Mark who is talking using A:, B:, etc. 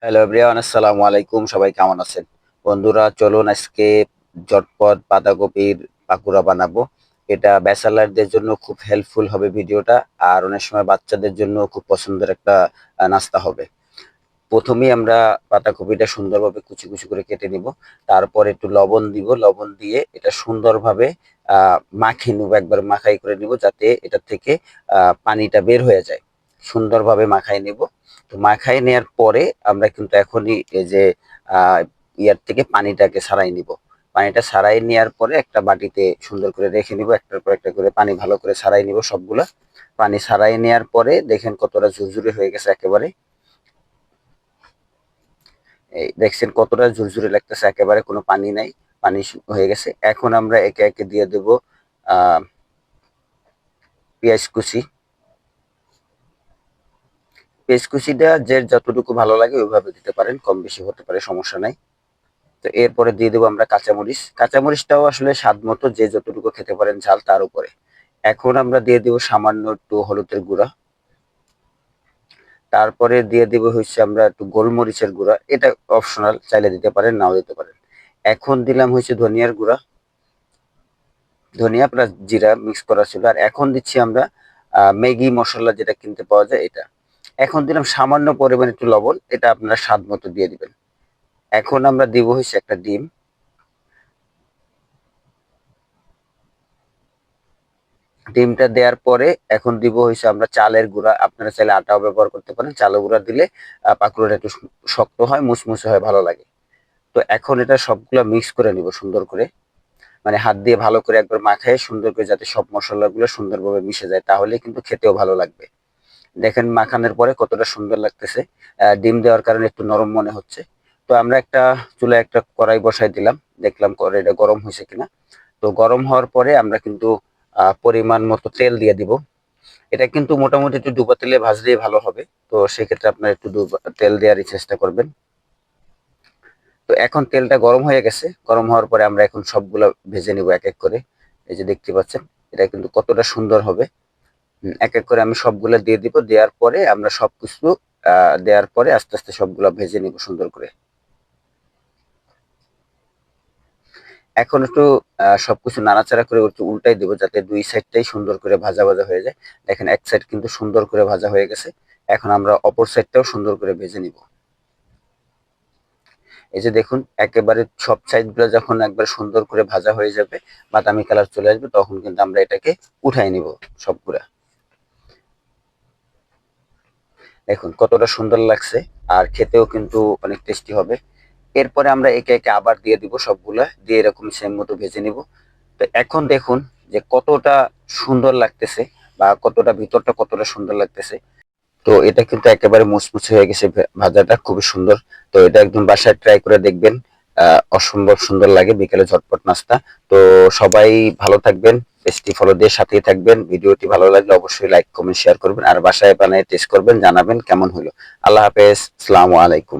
A: Hello everyone, আসসালামু আলাইকুম। সবাই কেমন আছেন? বন্ধুরা, চলুন আজকে ঝটপট বাঁধাকপির পাকুড়া বানাবো। এটা ব্যাচেলারদের জন্য খুব হেল্পফুল হবে ভিডিওটা, আর অনেক সময় বাচ্চাদের জন্য খুব পছন্দের একটা নাস্তা হবে। প্রথমেই আমরা পাতাকপিটা সুন্দরভাবে কুচি কুচি করে কেটে নিব। তারপর একটু লবণ দিব, লবণ দিয়ে এটা সুন্দরভাবে মাখিয়ে নিব, একবার মাখাই করে নিব যাতে এটা থেকে পানিটা বের হয়ে যায়। সুন্দরভাবে মাখাই নিব। তো মাখাই নেওয়ার পরে আমরা কিন্তু এখনই এই যে আহ ইয়ার থেকে পানিটাকে ছাড়াই নিব। পানিটা ছাড়াই নেওয়ার পরে একটা বাটিতে সুন্দর করে রেখে নিব, একটার পর একটা করে পানি ভালো করে ছাড়াই নিব সবগুলা। পানি ছাড়াই নেওয়ার পরে দেখেন কতটা ঝুরঝুরে হয়ে গেছে একেবারে। এই দেখছেন কতটা ঝুরঝুরে লাগতেছে, একেবারে কোনো পানি নাই, পানি হয়ে গেছে। এখন আমরা একে একে দিয়ে দেব আহ পেঁয়াজ কুচি। পেঁয়াজ কুচিটা যে যতটুকু ভালো লাগে ওইভাবে দিতে পারেন, কম বেশি হতে পারে, সমস্যা নাই। তো এরপরে দিয়ে দেবো আমরা কাঁচামরিচ। কাঁচামরিচটাও আসলে স্বাদ মতো যে যতটুকু খেতে পারেন ঝাল তার উপরে। এখন আমরা দিয়ে দেবো সামান্য একটু হলুদের গুঁড়া। তারপরে দিয়ে দিব হচ্ছে আমরা একটু গোলমরিচের গুঁড়া, এটা অপশনাল, চাইলে দিতে পারেন নাও দিতে পারেন। এখন দিলাম হচ্ছে ধনিয়ার গুঁড়া, ধনিয়া প্লাস জিরা মিক্স করা ছিল। আর এখন দিচ্ছি আমরা ম্যাগি মশলা যেটা কিনতে পাওয়া যায় এটা। এখন দিলাম সামান্য পরিমাণ একটু লবণ, এটা আপনারা স্বাদ মতো দিয়ে দিবেন। এখন আমরা দিব হচ্ছে একটা ডিম। ডিমটা দেওয়ার পরে এখন দিব হচ্ছে আমরা চালের গুঁড়া, আপনারা চাইলে আটাও ব্যবহার করতে পারেন। চালের গুঁড়া দিলে পাকোড়াটা একটু শক্ত হয়, মুচমুচে হয়, ভালো লাগে। তো এখন এটা সবগুলা মিক্স করে নিব সুন্দর করে, মানে হাত দিয়ে ভালো করে একবার মাখায় সুন্দর করে যাতে সব মশলাগুলো সুন্দরভাবে মিশে যায়, তাহলে কিন্তু খেতেও ভালো লাগবে। দেখেন মাখানোর পরে কতটা সুন্দর লাগতেছে। ডিম দেওয়ার কারণে একটু নরম মনে হচ্ছে। তো আমরা একটা চুলায় একটা কড়াই বসাই দিলাম, দেখলাম কড়াইটা গরম হয়েছে কিনা। তো গরম হওয়ার পরে আমরা কিন্তু পরিমাণ মতো তেল দিয়ে দিব। এটা কিন্তু মোটামুটি একটু ডুবা তেলে ভাজলেই ভালো হবে। তো সেক্ষেত্রে আপনার একটু তেল দেওয়ারই চেষ্টা করবেন। তো এখন তেলটা গরম হয়ে গেছে, গরম হওয়ার পরে আমরা এখন সবগুলো ভেজে নিব এক এক করে। এই যে দেখতে পাচ্ছেন এটা কিন্তু কতটা সুন্দর হবে। এক এক করে আমি সবগুলা দিয়ে দিব, দেওয়ার পরে আমরা সবকিছু দেওয়ার পরে আস্তে আস্তে সবগুলা ভেজে নিব সুন্দর করে। এখন একটু সবকিছু নাড়াচাড়া করে একটু উল্টাই দিব যাতে দুই সাইডটাই সুন্দর করে ভাজা ভাজা হয়ে যায়। দেখেন এক সাইড কিন্তু সুন্দর করে ভাজা হয়ে গেছে। এখন আমরা অপর সাইডটাও সুন্দর করে ভেজে নিব। এই যে দেখুন একেবারে সব সাইড গুলো যখন একবার সুন্দর করে ভাজা হয়ে যাবে, বাদামি কালার চলে আসবে, তখন কিন্তু আমরা এটাকে উঠাই নিব সবগুলা। দেখুন কতটা সুন্দর লাগছে, আর খেতেও কিন্তু অনেক টেস্টি হবে। এরপরে আমরা একে একে আবার দিয়ে দিব সবগুলা, দিয়ে এরকম সেম মতো ভেজে নিব। তো এখন দেখুন যে কতটা সুন্দর লাগতেছে, বা কতটা ভিতরটা কতটা সুন্দর লাগতেছে। তো এটা কিন্তু একেবারে মুচমুচে হয়ে গেছে, ভাজাটা খুবই সুন্দর। তো এটা একদম বাসায় ট্রাই করে দেখবেন, অসম্ভব সুন্দর লাগে বিকেলে ঝটপট নাস্তা। তো সবাই ভালো থাকবেন, পেজটি ফলো দিয়ে সাথেই থাকবেন। ভিডিওটি ভালো লাগলে অবশ্যই লাইক কমেন্ট শেয়ার করবেন, আর বাসায় বানায় টেস্ট করবেন, জানাবেন কেমন হলো। আল্লাহ হাফেজ, আসসালামু আলাইকুম।